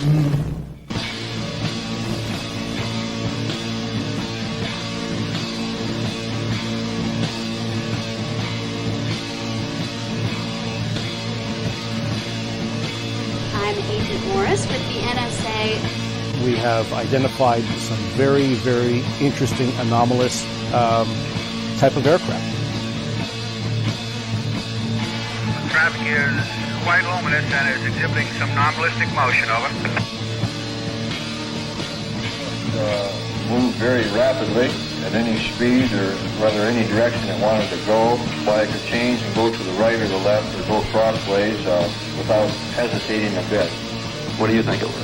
I'm Agent Morris with the NSA. We have identified some very, very interesting anomalous type of aircraft. The traffic is quite luminous and is exhibiting some non-ballistic motion. Over. Move very rapidly at any speed or whether any direction it wanted to go. Why it could change and go to the right or the left or go crossways without hesitating a bit. What do you think it was?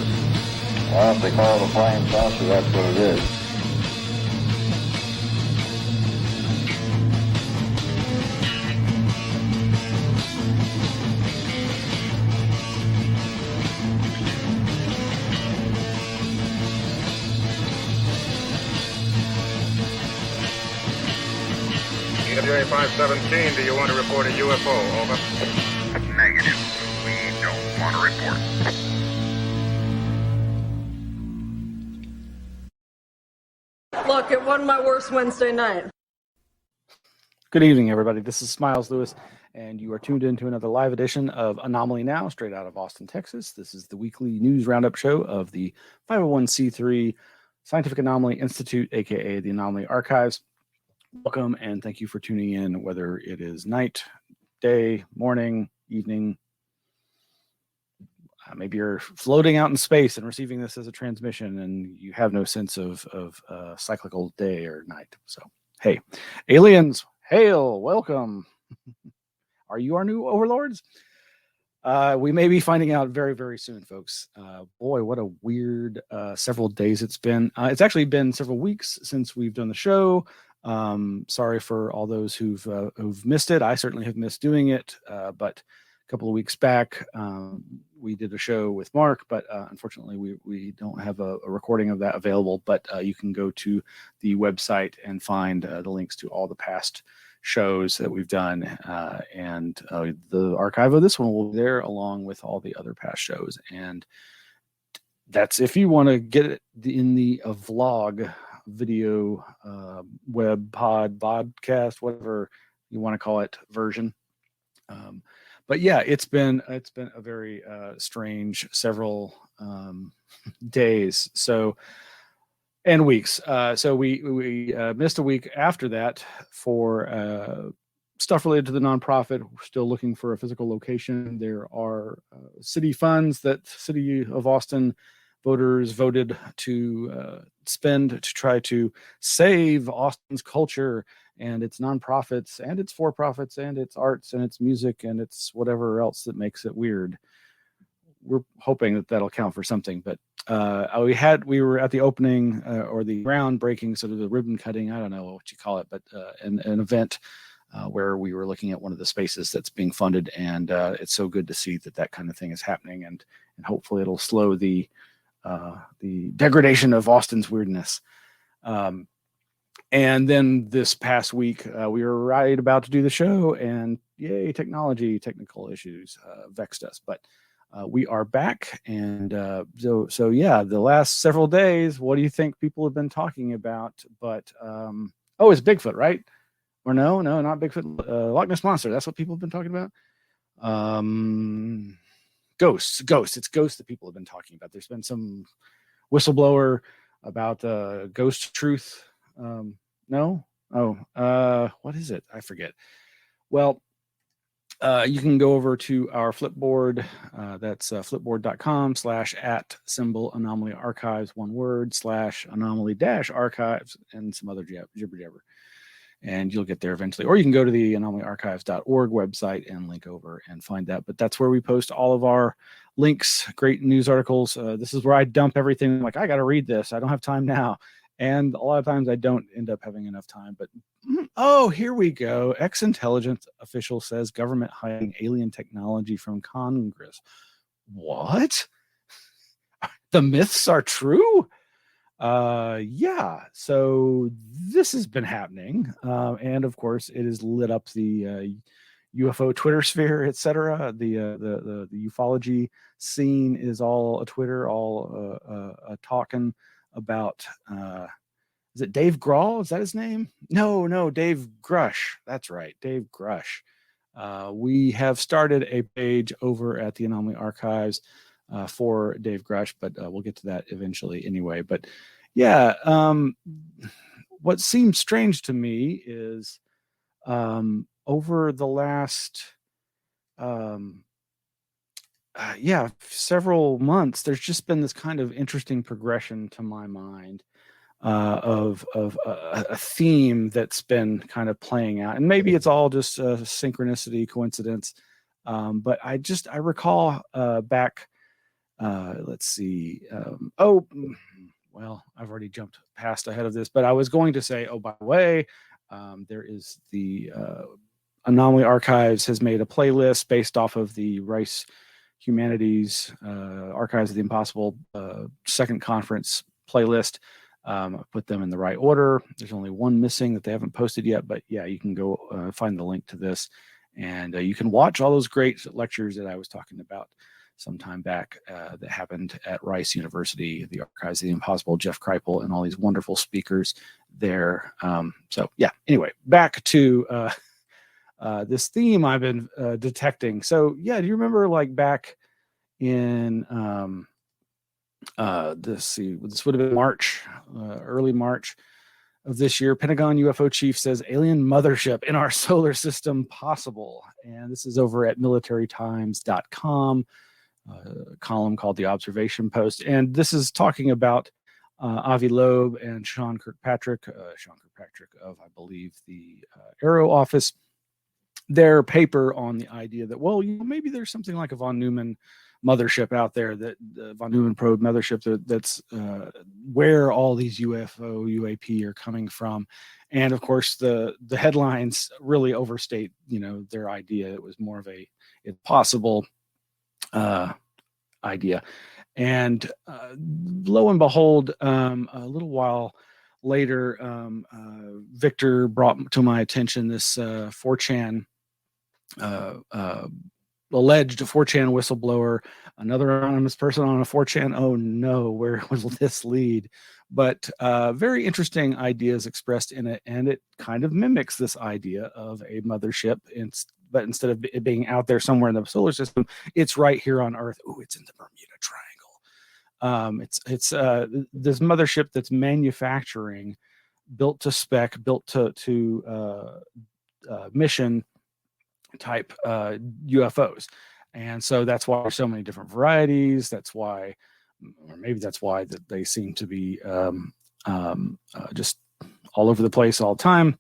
Well, if they call it a flying saucer, that's what it is. EWA 517, do you want to report a UFO? Over. Negative. We don't want to report. Look, it wasn't my worst Wednesday night. Good evening, everybody. This is Smiles Lewis, and you are tuned in to another live edition of Anomaly Now, straight out of Austin, Texas. This is the weekly news roundup show of the 501c3 Scientific Anomaly Institute, aka the Anomaly Archives. Welcome, and thank you for tuning in, whether it is night, day, morning, evening. Maybe you're floating out in space and receiving this as a transmission, and you have no sense of cyclical day or night. So, hey, aliens, hail, welcome. Are you our new overlords? We may be finding out very, very soon, folks. Boy, what a weird several days it's been. It's actually been several weeks since we've done the show. Sorry for all those who've missed it. I certainly have missed doing it, but a couple of weeks back, we did a show with Mark, but unfortunately we don't have a recording of that available, but you can go to the website and find the links to all the past shows that we've done, and the archive of this one will be there along with all the other past shows. And that's if you want to get it in the vlog video, web pod, podcast, whatever you want to call it, version. But yeah, it's been a very strange several days, and weeks. So we missed a week after that for stuff related to the nonprofit. We're still looking for a physical location. There are city funds that City of Austin voters voted to spend to try to save Austin's culture and its nonprofits and its for-profits and its arts and its music and its whatever else that makes it weird. We're hoping that that'll count for something, but we were at the opening or the groundbreaking, sort of the ribbon cutting, I don't know what you call it, but an event where we were looking at one of the spaces that's being funded, and it's so good to see that kind of thing is happening, and hopefully it'll slow the degradation of Austin's weirdness. And then this past week, we were right about to do the show, and yay, technical issues vexed us. But we are back, and so yeah, the last several days, what do you think people have been talking about? But it's Bigfoot, right? Or no, not Bigfoot. Loch Ness Monster. That's what people have been talking about. Ghosts. It's ghosts that people have been talking about. There's been some whistleblower about ghost truth. No? What is it? I forget. Well, you can go over to our Flipboard. That's flipboard.com/@Anomaly Archives, one word, /Anomaly-Archives, and some other jibber jabber. And you'll get there eventually. Or you can go to the anomalyarchives.org website and link over and find that. But that's where we post all of our links, great news articles. This is where I dump everything. Like, I got to read this. I don't have time now. And a lot of times I don't end up having enough time. But, here we go. Ex-intelligence official says government hiding alien technology from Congress. What? The myths are true? Yeah, so this has been happening, and of course it has lit up the UFO Twitter sphere, etc. The ufology scene is all a Twitter, all talking about. Is it Dave Grohl? Is that his name? No, Dave Grush. That's right, Dave Grush. We have started a page over at the Anomaly Archives for Dave Grush, but we'll get to that eventually anyway. But yeah, what seems strange to me is over the last several months, there's just been this kind of interesting progression to my mind of a theme that's been kind of playing out, and maybe it's all just synchronicity, coincidence. But I recall back. Let's see. Well, I've already jumped past ahead of this, but I was going to say, oh, by the way, there is the Anomaly Archives has made a playlist based off of the Rice Humanities Archives of the Impossible second conference playlist. Put them in the right order. There's only one missing that they haven't posted yet, but yeah, you can go find the link to this, and you can watch all those great lectures that I was talking about some time back that happened at Rice University, the Archives of the Impossible, Jeff Kripal, and all these wonderful speakers there. So yeah, anyway, back to this theme I've been detecting. So yeah, do you remember like back in this would have been March, early March of this year, Pentagon UFO chief says alien mothership in our solar system possible. And this is over at militarytimes.com, column called The Observation Post. And this is talking about Avi Loeb and Sean Kirkpatrick of, I believe, the Aero Office, their paper on the idea that, well, maybe there's something like a von Neumann mothership out there, that the von Neumann probe mothership that's where all these UFO UAP are coming from. And of course the headlines really overstate their idea. It was more of a impossible idea. And lo and behold, a little while later, Victor brought to my attention this 4chan alleged 4chan whistleblower, another anonymous person on a 4chan. Oh no, where will this lead? But very interesting ideas expressed in it, and it kind of mimics this idea of a mothership. But instead of it being out there somewhere in the solar system, it's right here on Earth. Oh, it's in the Bermuda Triangle. It's this mothership that's manufacturing, built to spec, built to mission type UFOs. And so that's why there's so many different varieties. That's why, or maybe that's why, that they seem to be just all over the place all the time.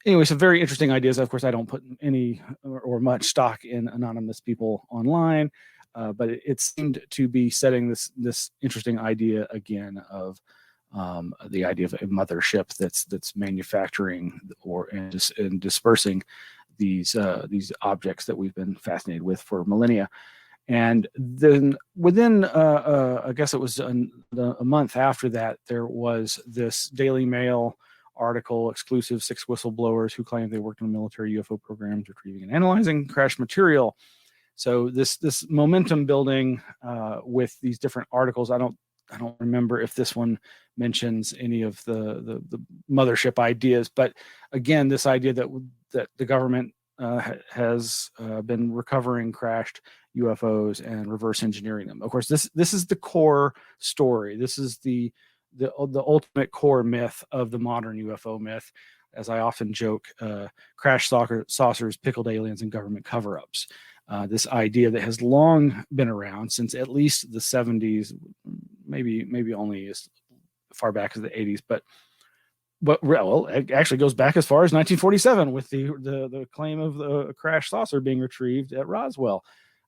Anyway, some very interesting ideas. Of course, I don't put any or much stock in anonymous people online, but it seemed to be setting this interesting idea again of the idea of a mothership that's manufacturing and dispersing these objects that we've been fascinated with for millennia. And then within, I guess it was a month after that, there was this Daily Mail article, exclusive 6 whistleblowers who claimed they worked on military UFO programs, retrieving and analyzing crash material. So this momentum building with these different articles. I don't remember if this one mentions any of the mothership ideas, but again, this idea that the government has been recovering crashed UFOs and reverse engineering them. Of course, this is the core story. This is the ultimate core myth of the modern UFO myth. As I often joke, crash saucers, pickled aliens, and government cover-ups. This idea that has long been around since at least the 70s, maybe only as far back as the 80s, but well, it actually goes back as far as 1947 with the claim of the crash saucer being retrieved at Roswell,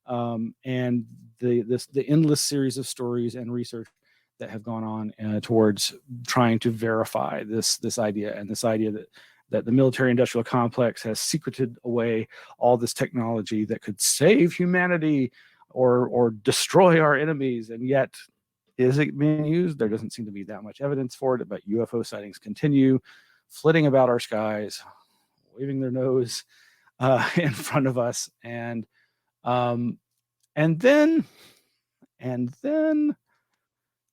and the endless series of stories and research that have gone on towards trying to verify this idea, and this idea that the military-industrial complex has secreted away all this technology that could save humanity or destroy our enemies, and yet, is it being used? There doesn't seem to be that much evidence for it, but UFO sightings continue flitting about our skies, waving their nose in front of us, and then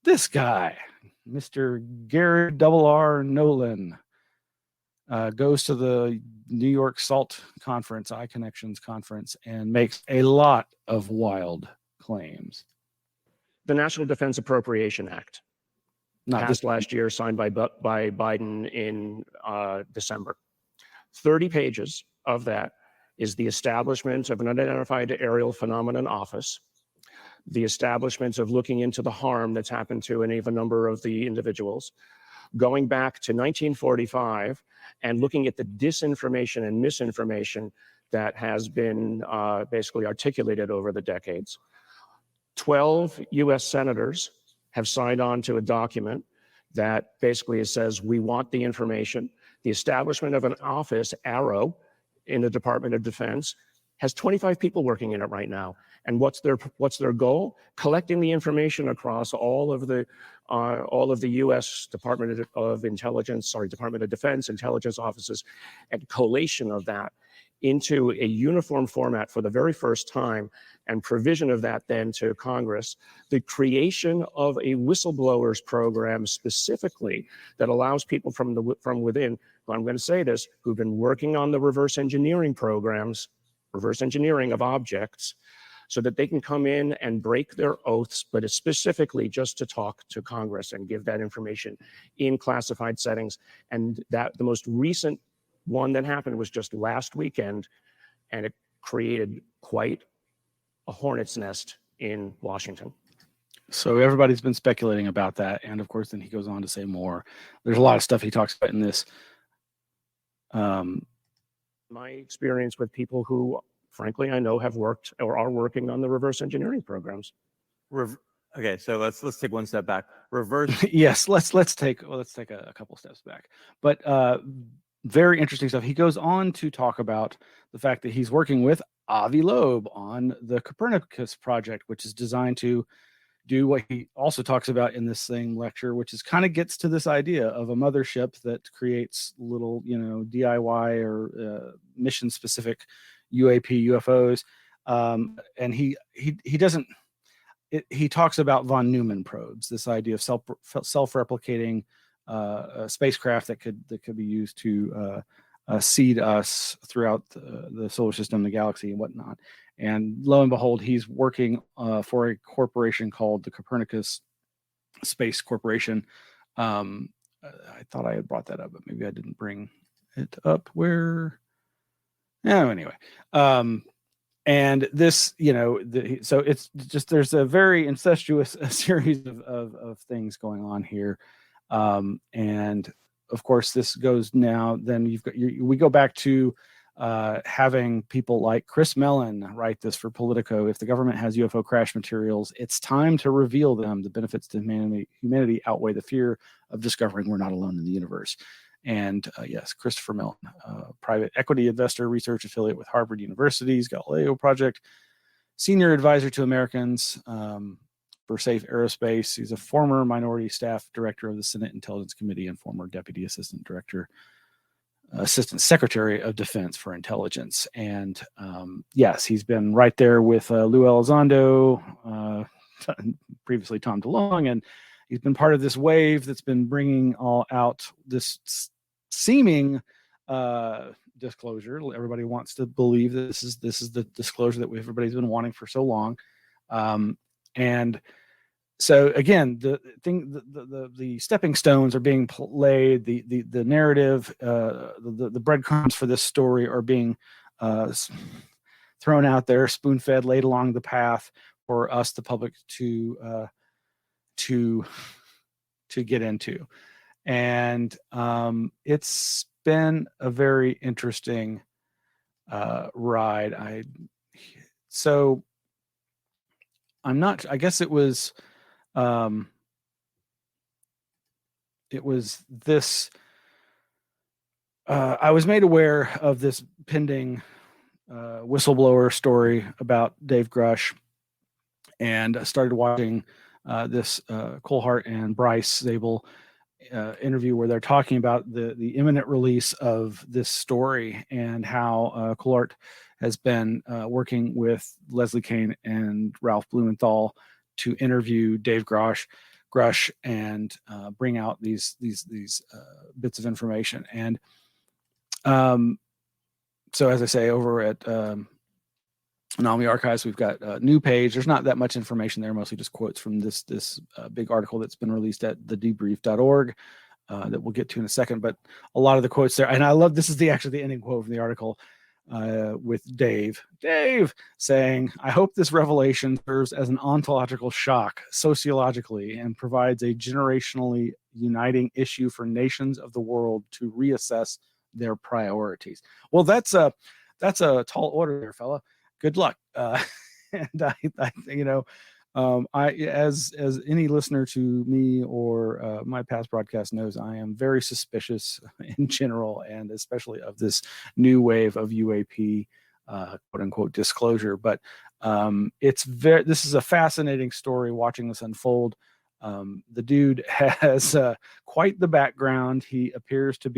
this guy, Mr. Gary R. Nolan, goes to the New York SALT conference, Eye Connections conference, and makes a lot of wild claims. The National Defense Appropriation Act, passed last year, signed by Biden in December. 30 pages of that is the establishment of an Unidentified Aerial Phenomenon Office, the establishment of looking into the harm that's happened to any of a number of the individuals, going back to 1945 and looking at the disinformation and misinformation that has been basically articulated over the decades. 12 US senators have signed on to a document that basically says we want the information. The establishment of an office, AARO, in the Department of Defense, has 25 people working in it right now. And what's their goal? Collecting the information across all of the U.S. Department of Defense intelligence offices, and collation of that into a uniform format for the very first time, and provision of that then to Congress, the creation of a whistleblowers program specifically that allows people from within, I'm going to say this, who've been working on the reverse engineering programs, reverse engineering of objects, so that they can come in and break their oaths, but it's specifically just to talk to Congress and give that information in classified settings. And that the most recent one that happened was just last weekend, and it created quite a hornet's nest in Washington. So everybody's been speculating about that, and of course then he goes on to say more. There's a lot of stuff he talks about in this. My experience with people who, frankly, I know have worked or are working on the reverse engineering programs. Okay, so let's take one step back. Reverse. Yes, let's take a couple steps back. But very interesting stuff. He goes on to talk about the fact that he's working with Avi Loeb on the Copernicus project, which is designed to do what he also talks about in this same lecture, which is kind of gets to this idea of a mothership that creates little, DIY or mission specific UAP UFOs. And he doesn't, he talks about von Neumann probes, this idea of self-replicating spacecraft that could be used to seed us throughout the solar system, the galaxy, and whatnot. And lo and behold, he's working for a corporation called the Copernicus Space Corporation. I thought I had brought that up, but maybe I didn't bring it up. Where? No, anyway. And this, so it's just, there's a very incestuous series of things going on here. And of course, this goes now, then we go back to having people like Chris Mellon write this for Politico. If the government has UFO crash materials, it's time to reveal them. The benefits to humanity outweigh the fear of discovering we're not alone in the universe. And yes, Christopher Mellon, private equity investor, research affiliate with Harvard University's Galileo Project, senior advisor to Americans for Safe Aerospace. He's a former minority staff director of the Senate Intelligence Committee and former deputy assistant secretary of defense for intelligence. And yes, he's been right there with Lou Elizondo, previously Tom DeLonge, and he's been part of this wave that's been bringing all out this seeming disclosure. Everybody wants to believe that this is the disclosure that everybody's been wanting for so long. And so again, the stepping stones are being laid. The narrative, the breadcrumbs for this story are being thrown out there, spoon-fed, laid along the path for us, the public, to get into. And it's been a very interesting ride. I guess it was this, I was made aware of this pending whistleblower story about Dave Grush, and I started watching this Colhart and Bryce Zabel interview where they're talking about the imminent release of this story and how Coulart has been working with Leslie Kean and Ralph Blumenthal to interview Dave Grush and bring out these bits of information. And so, as I say, over at Anomaly Archives, we've got a new page. There's not that much information there, mostly just quotes from this big article that's been released at thedebrief.org that we'll get to in a second. But a lot of the quotes there, and I love, this is actually the ending quote from the article with Dave saying, "I hope this revelation serves as an ontological shock sociologically and provides a generationally uniting issue for nations of the world to reassess their priorities." Well, that's a tall order there, fella. Good luck. And I as any listener to me or my past broadcast knows, I am very suspicious in general, and especially of this new wave of UAP quote unquote disclosure. But this is a fascinating story watching this unfold. The dude has quite the background. He appears to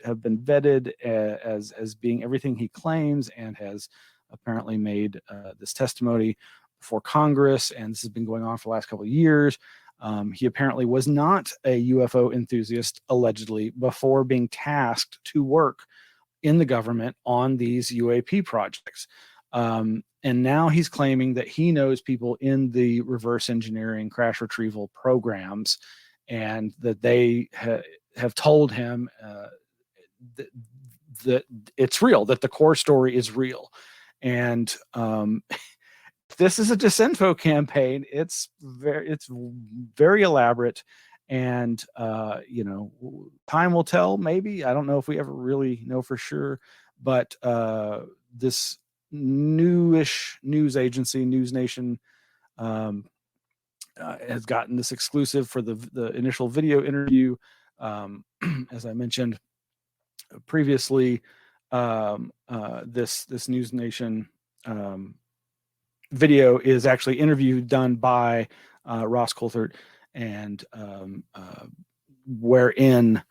have been vetted as being everything he claims, and has apparently made this testimony before Congress, and this has been going on for the last couple of years. He apparently was not a UFO enthusiast, allegedly, before being tasked to work in the government on these UAP projects. And now he's claiming that he knows people in the reverse engineering crash retrieval programs, and that they have told him that it's real, that the core story is real. And this is a disinfo campaign. It's very elaborate, and time will tell. Maybe, I don't know if we ever really know for sure, but this newish news agency, News Nation, has gotten this exclusive for the initial video interview. As I mentioned previously, this News Nation video is actually interview done by Ross Coulthard, and wherein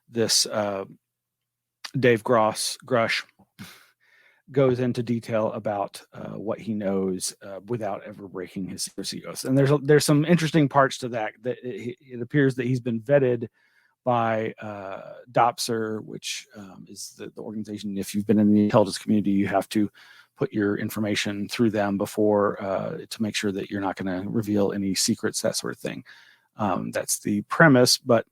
this Dave Grush goes into detail about what he knows without ever breaking his secrecy oath. And there's some interesting parts to that. It appears that he's been vetted by DOPSR, which is the organization. If you've been in the intelligence community, you have to put your information through them before to make sure that you're not going to reveal any secrets, that sort of thing. That's the premise. But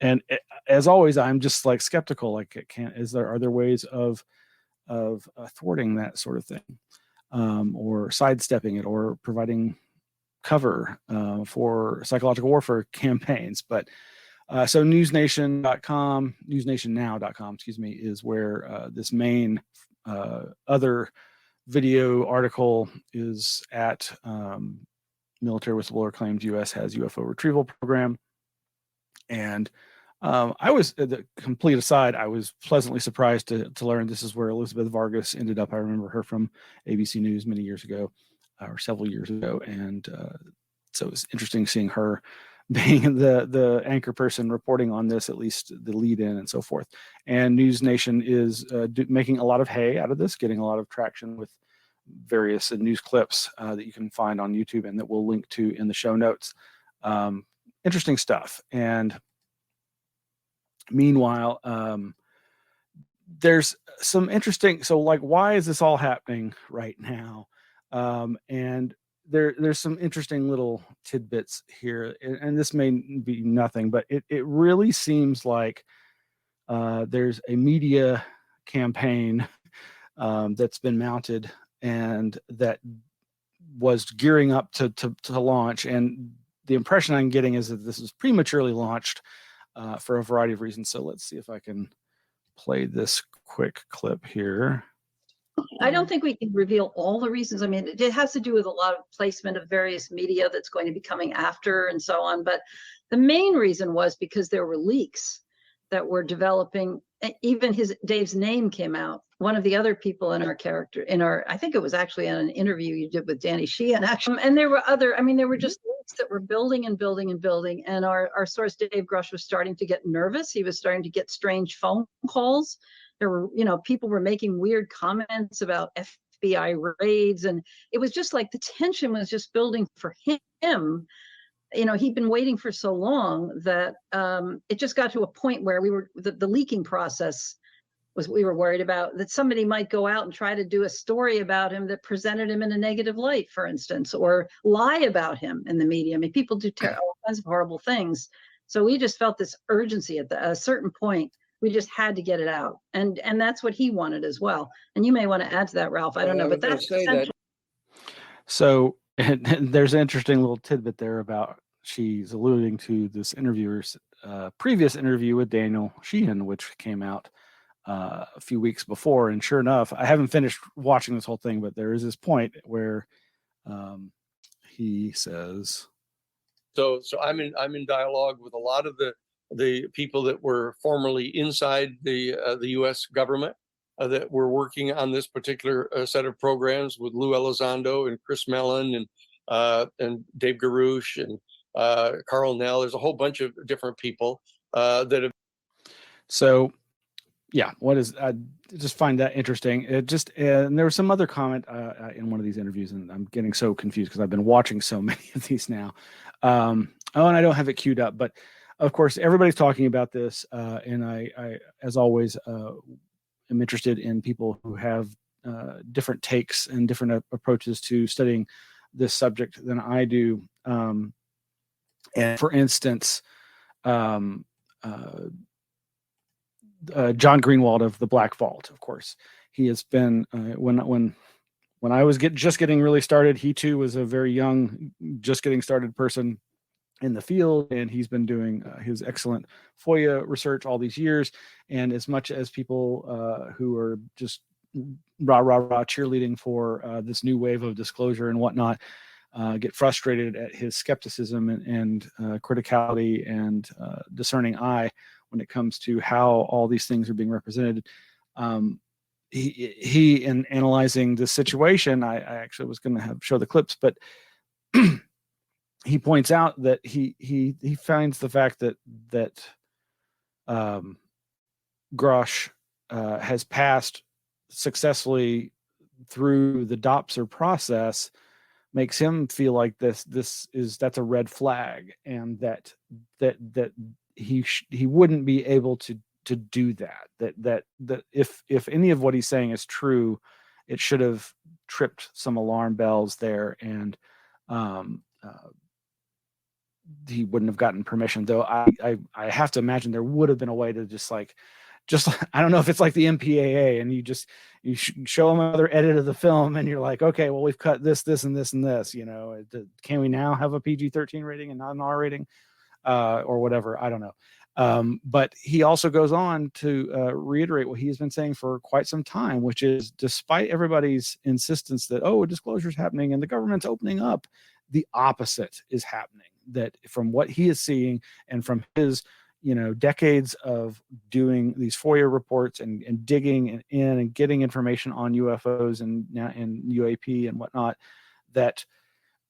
as always, I'm just like skeptical. Like, are there ways of thwarting that sort of thing, or sidestepping it, or providing cover for psychological warfare campaigns? But so newsnation.com, newsnationnow.com, is where this main other video article is at. Military whistleblower claims U.S. has UFO retrieval program. And I was, the complete aside, I was pleasantly surprised to learn this is where Elizabeth Vargas ended up. I remember her from ABC News many years ago, or several years ago. And so it was interesting seeing her being the anchor person reporting on this, at least the lead in and so forth. And News Nation is making a lot of hay out of this, getting a lot of traction with various news clips that you can find on YouTube and that we'll link to in the show notes. Interesting stuff. And meanwhile, there's some interesting, so like, why is this all happening right now? And there's some interesting little tidbits here, and this may be nothing, but it really seems like there's a media campaign that's been mounted and that was gearing up to launch. And the impression I'm getting is that this is prematurely launched for a variety of reasons. So let's see if I can play this quick clip here. I don't think we can reveal all the reasons. I mean, it has to do with a lot of placement of various media that's going to be coming after and so on. But the main reason was because there were leaks that were developing. Even Dave's name came out. One of the other people in our character, I think it was actually in an interview you did with Danny Sheehan, actually. And there were other, I mean, there were just leaks that were building and building and building. And our source, Dave Grush, was starting to get nervous. He was starting to get strange phone calls. There were, people were making weird comments about FBI raids. And it was just like the tension was just building for him. He'd been waiting for so long that it just got to a point where the leaking process we were worried about, that somebody might go out and try to do a story about him that presented him in a negative light, for instance, or lie about him in the media. I mean, people do all kinds of horrible things. So we just felt this urgency at a certain point. We just had to get it out. And that's what he wanted as well. And you may want to add to that, Ralph. I don't know, but that's essential. So and there's an interesting little tidbit there about she's alluding to this interviewer's previous interview with Daniel Sheehan, which came out a few weeks before. And sure enough, I haven't finished watching this whole thing, but there is this point where he says, so I'm in dialogue with a lot of the people that were formerly inside the U.S. government that were working on this particular set of programs, with Lou Elizondo and Chris Mellon and Dave Garouche and Carl Nell. There's a whole bunch of different people that have. So yeah, I just find that interesting. And there was some other comment in one of these interviews, and I'm getting so confused because I've been watching so many of these now. And I don't have it queued up, but of course everybody's talking about this, and I as always, am interested in people who have different takes and different approaches to studying this subject than I do. And for instance, John Greenwald of the Black Vault, of course, he has been when I was just getting really started, he too was a very young, just getting started person in the field, and he's been doing his excellent FOIA research all these years. And as much as people who are just rah cheerleading for this new wave of disclosure and whatnot get frustrated at his skepticism and criticality and discerning eye when it comes to how all these things are being represented. He in analyzing the situation, I actually was going to show the clips, but he points out that he finds the fact that Grosh has passed successfly through the DOPSR process makes him feel like that's a red flag, and that he wouldn't be able to do that if any of what he's saying is true, it should have tripped some alarm bells there, and he wouldn't have gotten permission. Though I have to imagine there would have been a way to just I don't know if it's like the MPAA and you show them another edit of the film and you're like, okay, well, we've cut this and this and this, can we now have a PG-13 rating and not an R rating or whatever? I don't know. But he also goes on to reiterate what he's been saying for quite some time, which is, despite everybody's insistence that, oh, a disclosure is happening and the government's opening up, the opposite is happening. That from what he is seeing and from his decades of doing these FOIA reports and digging in and getting information on UFOs and UAP and whatnot, that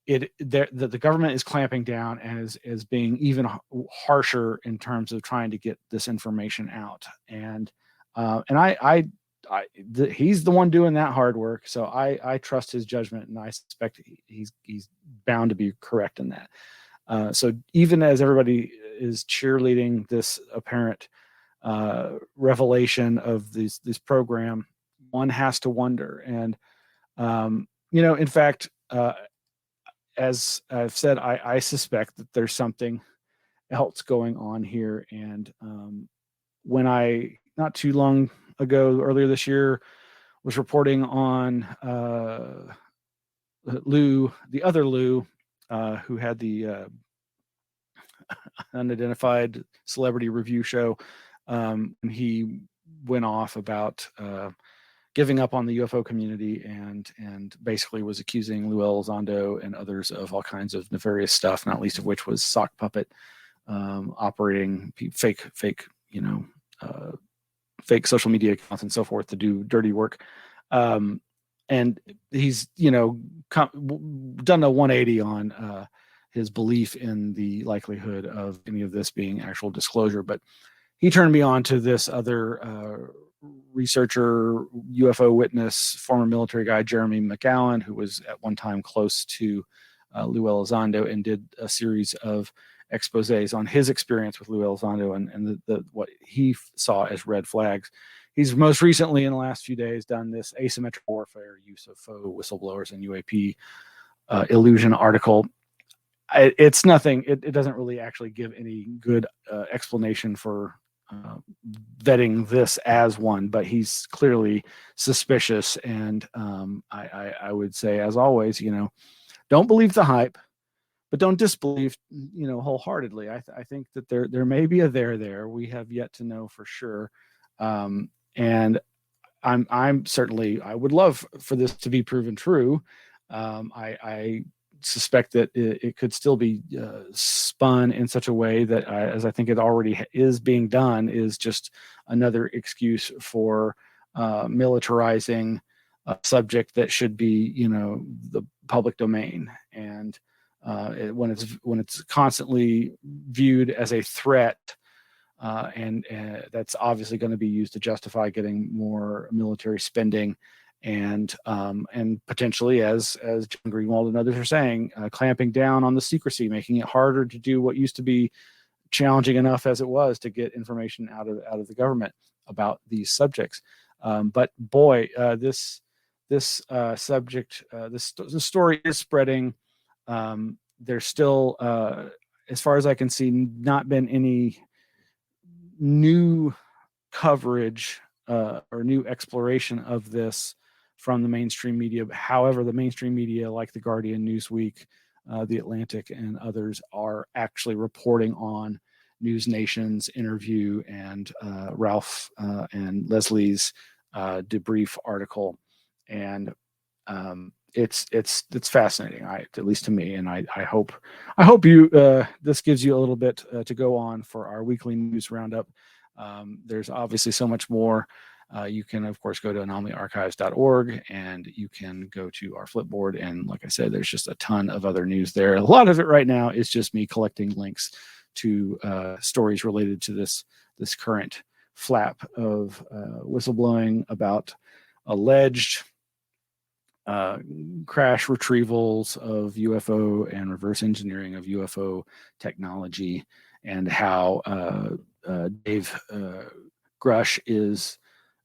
the government is clamping down and is being even harsher in terms of trying to get this information out. And he's the one doing that hard work, so I trust his judgment, and I suspect he's bound to be correct in that. So even as everybody is cheerleading this apparent revelation of this program, one has to wonder. And in fact, as I've said, I suspect that there's something else going on here. And when I, not too long ago, earlier this year, was reporting on Lou, the other Lou, who had the unidentified celebrity review show, and he went off about giving up on the UFO community and basically was accusing Lou Elizondo and others of all kinds of nefarious stuff, not least of which was sock puppet, operating fake social media accounts and so forth to do dirty work. And he's done a 180 on his belief in the likelihood of any of this being actual disclosure. But he turned me on to this other researcher, UFO witness, former military guy, Jeremy McGowan, who was at one time close to Lou Elizondo and did a series of exposés on his experience with Lou Elizondo and the what he saw as red flags. He's most recently in the last few days done this asymmetric warfare, use of faux whistleblowers and UAP illusion article. It's nothing. It doesn't really actually give any good explanation for vetting this as one, but he's clearly suspicious. And I would say, as always, don't believe the hype, but don't disbelieve, wholeheartedly. I think that there may be a there. We have yet to know for sure. And I'm certainly, I would love for this to be proven true. I suspect that it could still be spun in such a way that, as I think it already is being done, is just another excuse for militarizing a subject that should be, the public domain. And when it's constantly viewed as a threat, and that's obviously going to be used to justify getting more military spending, and potentially, as John Greenwald and others are saying, clamping down on the secrecy, making it harder to do what used to be challenging enough as it was to get information out of the government about these subjects. But boy, this subject, this story is spreading. There's still, as far as I can see, not been any new coverage or new exploration of this from the mainstream media. However, the mainstream media, like The Guardian, Newsweek, The Atlantic, and others, are actually reporting on News Nation's interview and Ralph and Leslie's debrief article, and it's fascinating, at least to me. And I hope you this gives you a little bit to go on for our weekly news roundup. There's obviously so much more. You can, of course, go to anomalyarchives.org, and you can go to our Flipboard. And like I said, there's just a ton of other news there. A lot of it right now is just me collecting links to stories related to this current flap of whistleblowing about alleged crash retrievals of UFO and reverse engineering of UFO technology, and how Dave Grush is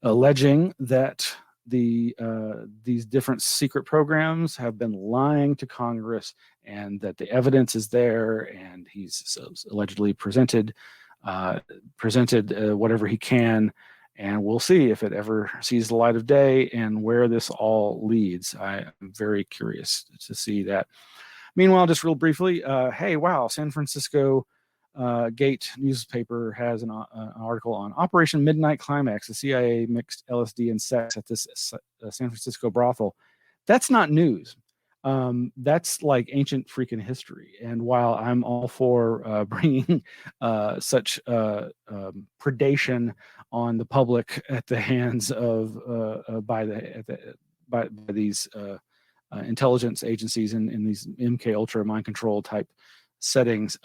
alleging that these different secret programs have been lying to Congress, and that the evidence is there, and he's allegedly presented whatever he can, and we'll see if it ever sees the light of day and where this all leads. I'm very curious to see that. Meanwhile, just real briefly, hey, wow, San Francisco Gate newspaper has an article on Operation Midnight Climax. The CIA mixed LSD and sex at this San Francisco brothel. That's not news. That's like ancient freaking history. And while I'm all for bringing such predation on the public at the hands of by these intelligence agencies in these MK Ultra mind control type settings,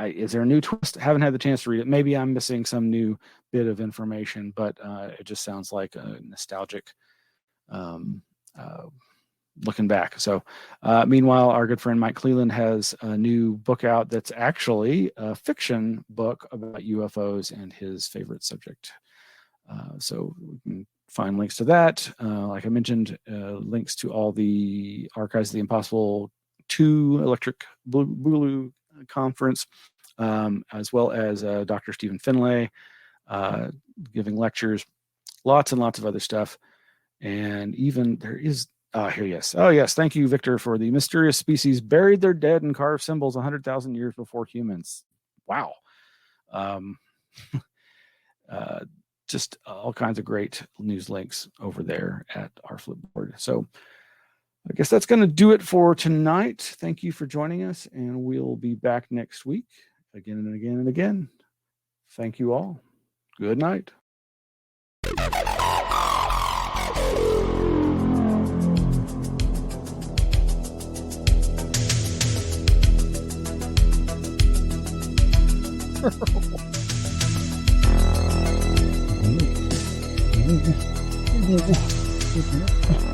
is there a new twist? I haven't had the chance to read it. Maybe I'm missing some new bit of information, but it just sounds like a nostalgic looking back. So meanwhile, our good friend Mike Cleland has a new book out that's actually a fiction book about UFOs and his favorite subject. So we can find links to that. Like I mentioned, links to all the Archives of the Impossible 2 Electric Boogaloo conference, as well as Dr. Stephen Finlay giving lectures, lots and lots of other stuff. And even there is, here, yes. Oh, yes. Thank you, Victor, for the mysterious species buried their dead and carved symbols 100,000 years before humans. Wow. Just all kinds of great news links over there at our Flipboard. So I guess that's going to do it for tonight. Thank you for joining us, and we'll be back next week again and again and again. Thank you all. Good night. world.